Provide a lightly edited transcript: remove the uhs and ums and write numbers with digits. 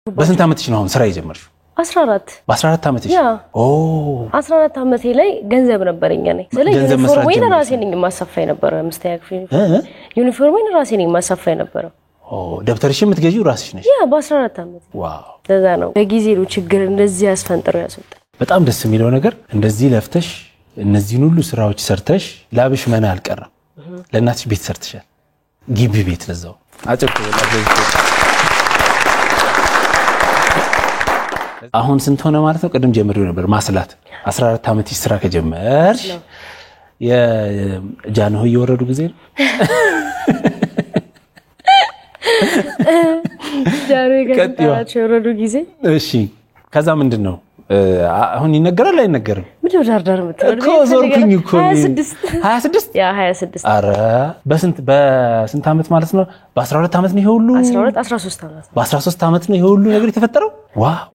በስንት አመትሽ ነው አሁን ስራ የጀመርሽው? 14 በ14 አመትሽ? ኦ 14 አመቴ ላይ ገንዘብ ነበርኛ ነኝ። ስለዚህ ዩኒፎርሜን ራሴ ነኝ ማሰፋይ ነበር። አምስተኛ ክፍል ዩኒፎርሜን ራሴ ነኝ ማሰፋይ ነበር። ኦ ደብተርሽ የምትገዢው ራስሽ ነሽ? በ14 አመት። ዋው ለዛ ነው በጊዜው ችግር እንደዚህ ያስፈንጥረው ያስወጣ። በጣም ደስ የሚለው ነገር እንደዚህ ለፍተሽ እነዚህን ሁሉ ስራዎች ሰርተሽ ላብሽ መና አልቀረም። ለእናትሽ ቤት ሰርተሻል። ግቢ ቤት ለዛው አጭቁ አሁን ስንት ሆነ ማለት ነው? ቀደም ጀምሬው ነበር ማስላት 14 አመት ስራ ከጀመርሽ የጃንሆ እየወረዱ ጊዜ ነው። ጃንሆ እየወረዱ ጊዜ እሺ። ከዛ ምንድነው አሁን ይነገራል አይነገርም? ምንድነው ዳርዳር የምትወርድ? ኮዞርኩኝ እኮ 26 ያ 26 አረ በስንት አመት ማለት ነው? በ12 አመት ነው ይሄ ሁሉ 13 አመት በ13 አመት ነው ይሄ ሁሉ ነገር የተፈጠረው። ዋው